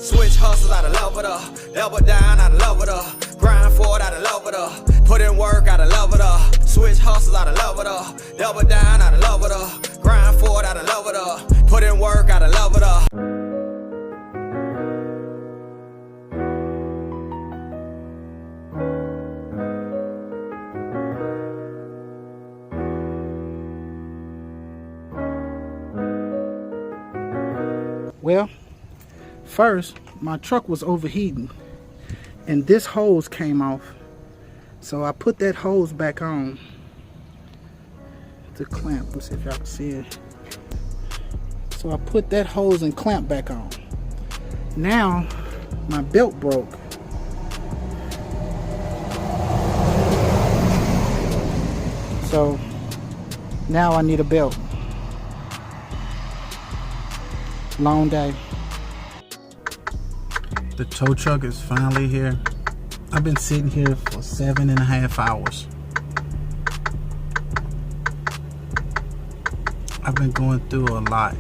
Switch hustles out of love with her. Double down out of love with her. Grind for it out of love with her. Put in work out of love with her. Switch hustles out of love with her. Double down out of love with her. Grind for it out of love with her. Put in work out of love with her. Well, first my truck was overheating and this hose came off, so I put that hose back on, the clamp. Let's see if y'all can see it. So I put that hose and clamp back on. Now my belt broke, so now I need a belt. Long day. The tow truck is finally here. I've been sitting here for 7.5 hours. I've been going through a lot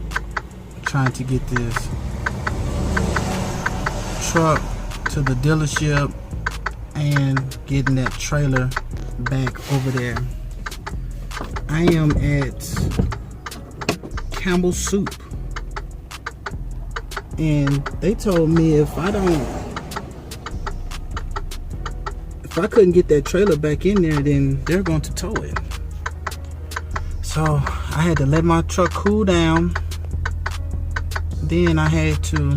trying to get this truck to the dealership and getting that trailer back over there. I am at Campbell Soup. And they told me if I couldn't get that trailer back in there, then they're going to tow it. So I had to let my truck cool down. Then I had to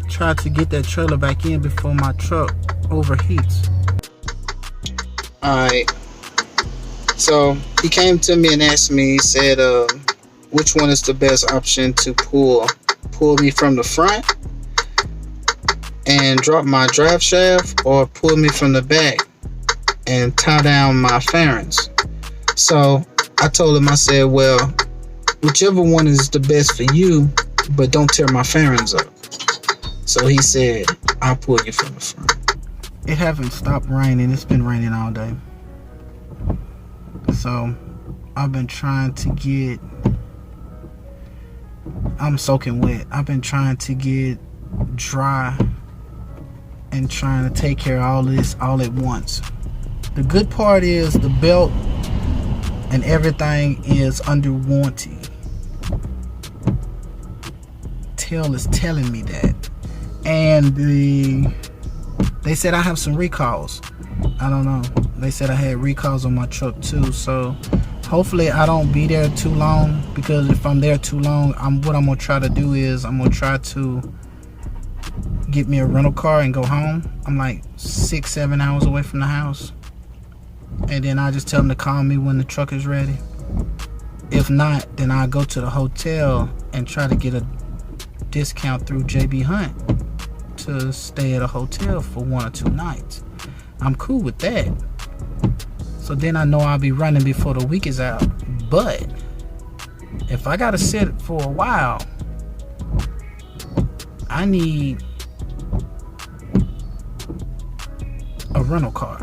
try to get that trailer back in before my truck overheats. Alright. So he came to me and asked me, he said, which one is the best option to pull me from the front and drop my drive shaft, or pull me from the back and tie down my fairings? So I told him, I said, well, whichever one is the best for you, but don't tear my fairings up. So he said, I'll pull you from the front. It hasn't stopped raining. It's been raining all day. So I've been trying to get, I'm soaking wet. I've been trying to get dry and trying to take care of all this all at once. The good part is the belt and everything is under warranty. Tell is telling me that. And they said I have some recalls. I don't know. They said I had recalls on my truck too, so hopefully I don't be there too long, because if I'm there too long, what I'm gonna try to do is I'm gonna try to get me a rental car and go home. I'm like 6-7 hours away from the house, and then I just tell them to call me when the truck is ready. If not, then I'll go to the hotel and try to get a discount through JB Hunt to stay at a hotel for 1 or 2 nights. I'm cool with that. So then I know I'll be running before the week is out. But if I gotta sit for a while, I need a rental car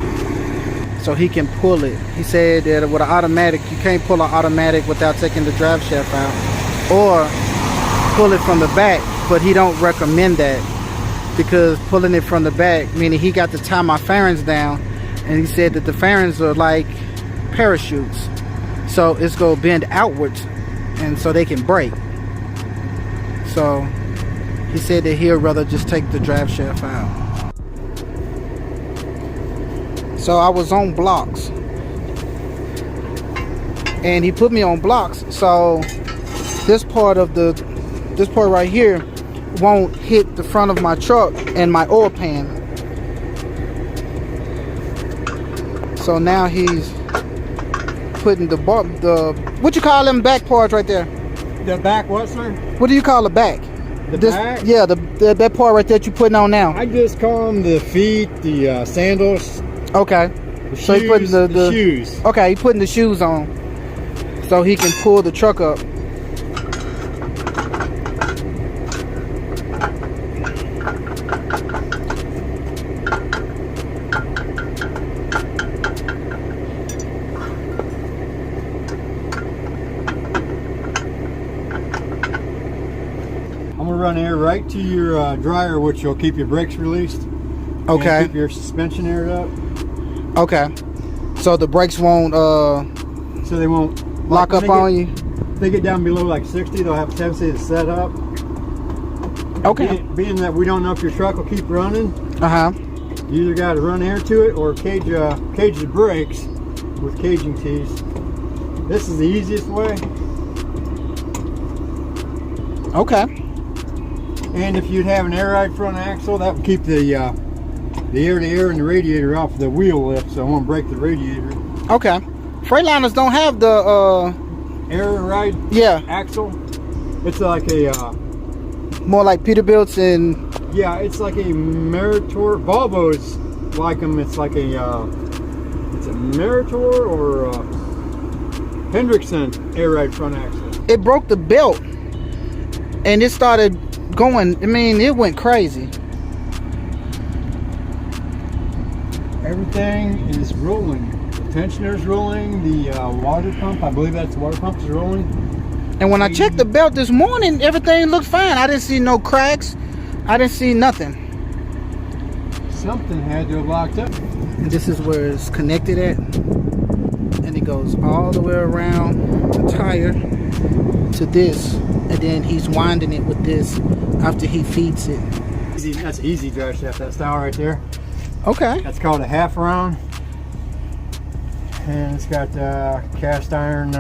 so he can pull it. He said that with an automatic, you can't pull an automatic without taking the drive shaft out, or pull it from the back, but he don't recommend that, because pulling it from the back, meaning he got to tie my fairings down, and he said that the fairings are like parachutes, so it's gonna bend outwards and so they can break. So he said that he'll rather just take the drive shaft out. So I was on blocks and he put me on blocks, so this part right here won't hit the front of my truck and my oil pan. So now he's putting the what you call them back parts right there? The back what, sir? What do you call the back? Back? Yeah, that part right there that you putting on now. I just call them the feet, the sandals. Okay. The So shoes, he's putting the shoes. Okay, he's putting the shoes on so he can pull the truck up. I'm gonna run air right to your dryer, which will keep your brakes released. Okay. And keep your suspension aired up. Okay. So the brakes won't so they won't lock up on you. If they get down below like 60, they'll have a tendency to set up. Okay. Being that we don't know if your truck will keep running, you either got to run air to it or cage the brakes with caging tees. This is the easiest way. Okay. And if you'd have an air ride front axle, that would keep the air-to-air and the radiator off the wheel lift, so it won't break the radiator. Okay. Freightliners don't have the air ride axle. It's like a more like Peterbilt's and yeah, it's like a Meritor. Volvo's like them. It's like a it's a Meritor or a Hendrickson air ride front axle. It broke the belt and it started going. I mean, it went crazy. Everything is rolling. The tensioner's rolling. The water pump, I believe that's the water pump, is rolling. And when I checked the belt this morning, everything looked fine. I didn't see no cracks. I didn't see nothing. Something had to have locked up. And this is where it's connected at. And it goes all the way around the tire to this. And then he's winding it with this after he feeds it. Easy, that's easy drive shaft, that style right there. Okay. That's called a half round. And it's got cast iron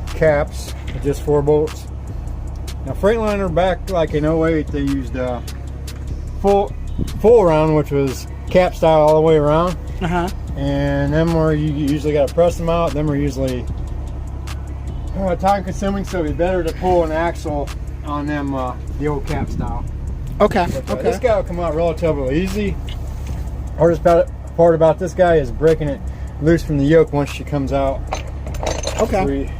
caps, just 4 bolts. Now Freightliner back like in 08, they used full round, which was cap style all the way around. And them were, you usually got to press them out. Them are usually time consuming, so it'd be better to pull an axle on them the old cap style. Okay. But, this guy will come out relatively easy. Hardest part about this guy is breaking it loose from the yoke once she comes out. Okay.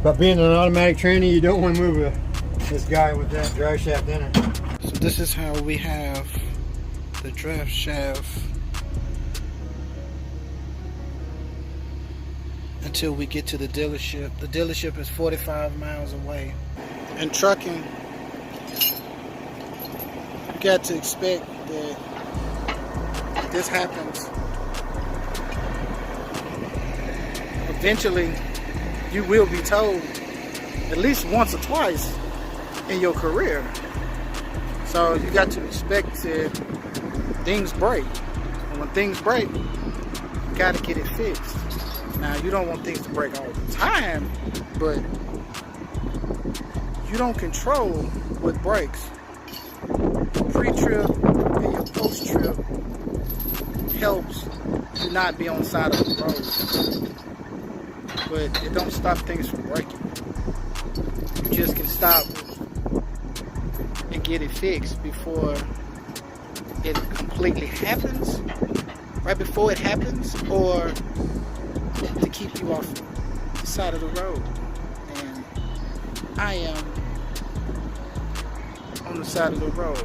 But being an automatic tranny, you don't want to move this guy with that drive shaft in it. So this is how we have the drive shaft until we get to the dealership. The dealership is 45 miles away. In trucking, you got to expect that this happens. Eventually, you will be told at least once or twice in your career. So you got to expect that things break. And when things break, you got to get it fixed. Now, you don't want things to break all the time, but you don't control what breaks. Pre-trip and your post-trip helps you not be on the side of the road. But it don't stop things from breaking. You just can stop and get it fixed before it completely happens, right before it happens, or to keep you off the side of the road. And I am on the side of the road.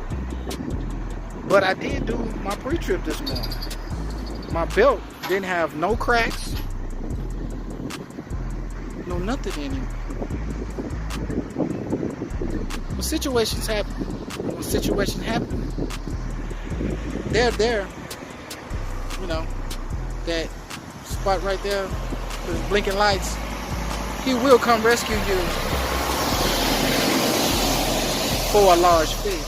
But I did do my pre-trip this morning. My belt didn't have no cracks, no nothing in it. When situations happen, they're there. You know, that spot right there with his blinking lights, he will come rescue you for a large fee.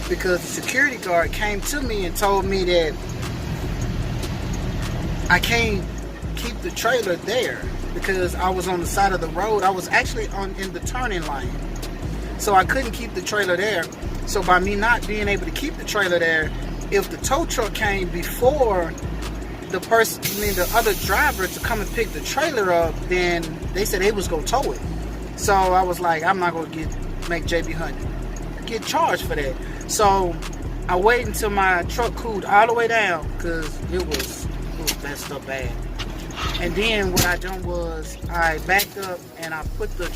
Because the security guard came to me and told me that I can't keep the trailer there because I was on the side of the road. I was actually in the turning lane. So I couldn't keep the trailer there. So by me not being able to keep the trailer there, if the tow truck came before the other driver to come and pick the trailer up, then they said they was gonna tow it. So I was like, I'm not gonna make JB Hunt get charged for that. So I waited until my truck cooled all the way down because it was messed up bad. And then what I done was I backed up and I put the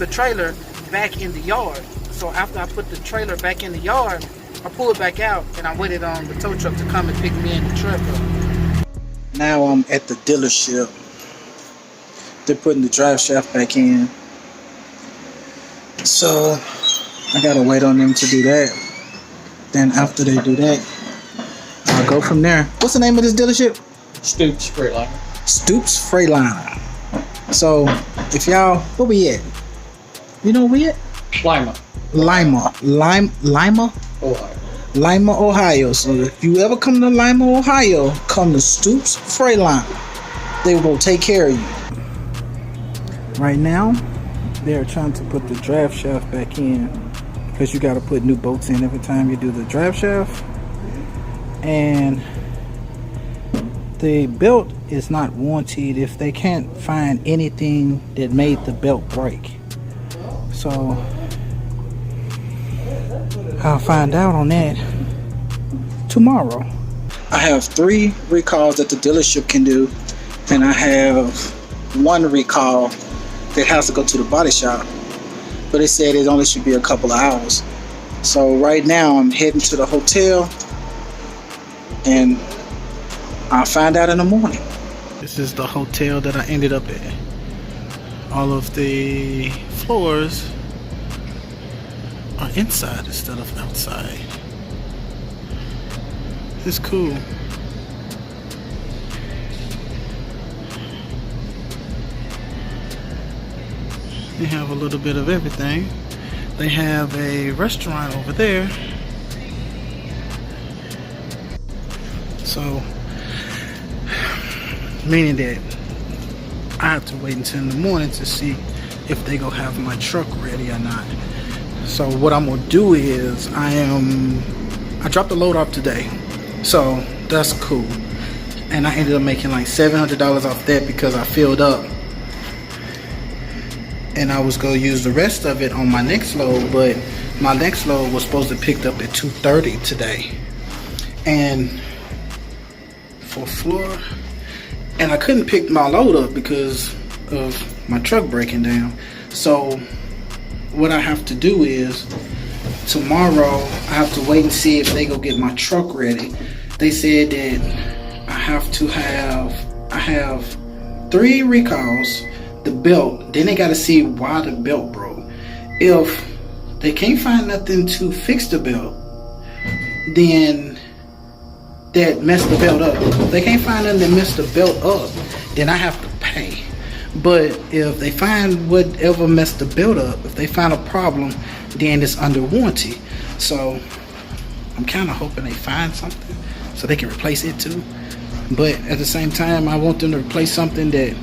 trailer back in the yard. So after I put the trailer back in the yard, I pulled back out and I waited on the tow truck to come and pick me and the truck up. Now I'm at the dealership. They're putting the drive shaft back in. So I gotta wait on them to do that. Then after they do that, I'll go from there. What's the name of this dealership? Stoops Freightliner. Stoops Freightliner. So if y'all, where we at? You know where we at? Lima, Lima, Ohio. Lima, Ohio. So if you ever come to Lima, Ohio, come to Stoops Freightliner. They will take care of you. Right now, they're trying to put the draft shaft back in because you got to put new bolts in every time you do the draft shaft. And the belt is not warranted if they can't find anything that made the belt break. So I'll find out on that tomorrow. I have 3 recalls that the dealership can do, and I have 1 recall that has to go to the body shop, but they said it only should be a couple of hours. So right now I'm heading to the hotel, and I'll find out in the morning. This is the hotel that I ended up at. All of the floors are inside instead of outside. It's cool. They have a little bit of everything. They have a restaurant over there. So, meaning that I have to wait until in the morning to see if they gonna have my truck ready or not. So what I'm gonna do is I dropped the load off today, so that's cool. And I ended up making like $700 off that because I filled up. And I was gonna use the rest of it on my next load, but my next load was supposed to be picked up at 2:30 today. And for floor, and I couldn't pick my load up because of my truck breaking down. So what I have to do is tomorrow I have to wait and see if they go get my truck ready. They said that I have 3 recalls. The belt, then they got to see why the belt broke. If they can't find nothing to fix the belt, then that messed the belt up. If they can't find nothing that messed the belt up, then I have to pay. But if they find whatever messed the belt up, if they find a problem, then it's under warranty. So I'm kind of hoping they find something so they can replace it too. But at the same time, I want them to replace something that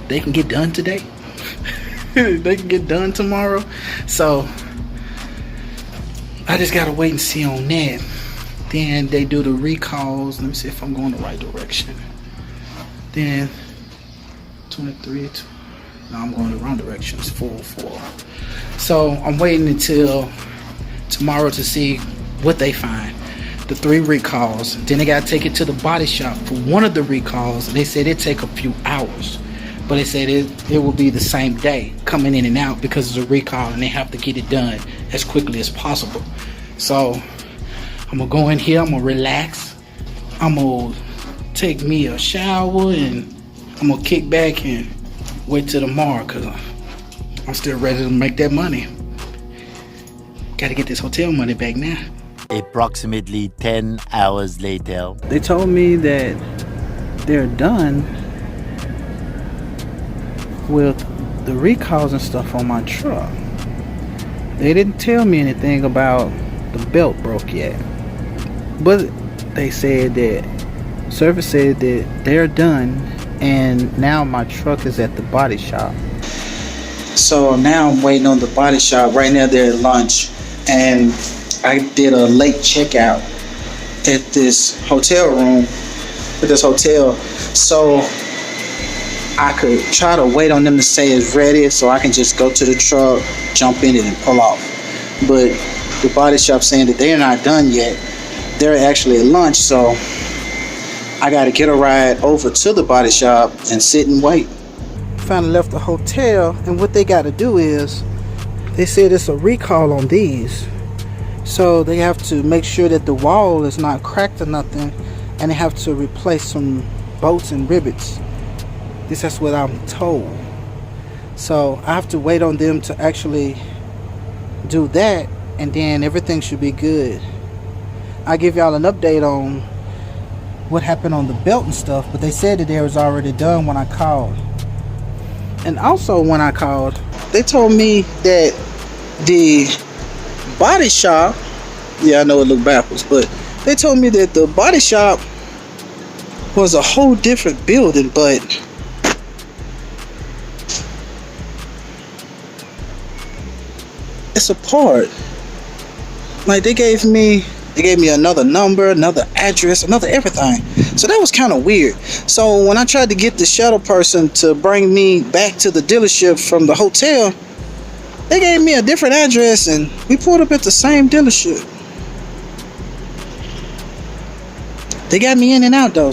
they can get done today. They can get done tomorrow. So I just gotta wait and see on that. Then they do the recalls. Let me see if I'm going the right direction. Then 23. No, I'm going the wrong direction. It's 404. So I'm waiting until tomorrow to see what they find. The 3 recalls. Then they gotta take it to the body shop for one of the recalls. They said it'd take a few hours, but they said it will be the same day coming in and out because it's a recall and they have to get it done as quickly as possible. So I'm gonna go in here, I'm gonna relax, I'm gonna take me a shower, and I'm gonna kick back and wait till tomorrow because I'm still ready to make that money. Gotta get this hotel money back now. Approximately 10 hours later. They told me that they're done with the recalls and stuff on my truck. They didn't tell me anything about the belt broke yet. But they said that service said that they're done, and now my truck is at the body shop. So now I'm waiting on the body shop. Right now they're at lunch, and I did a late checkout at this hotel room, at this hotel, so I could try to wait on them to say it's ready so I can just go to the truck, jump in it, and pull off. But the body shop saying that they're not done yet. They're actually at lunch, so I got to get a ride over to the body shop and sit and wait. Finally left the hotel, and what they got to do is, they said it's a recall on these. So they have to make sure that the wall is not cracked or nothing, and they have to replace some bolts and rivets. This is what I'm told. So I have to wait on them to actually do that, and then everything should be good. I'll give y'all an update on what happened on the belt and stuff, but they said that it was already done when I called. And also when I called, they told me that the body shop, yeah, I know it looked backwards, but they told me that the body shop was a whole different building, but it's a part. Like they gave me another number, another address, another everything. So that was kind of weird. So when I tried to get the shuttle person to bring me back to the dealership from the hotel, they gave me a different address, and we pulled up at the same dealership. They got me in and out though.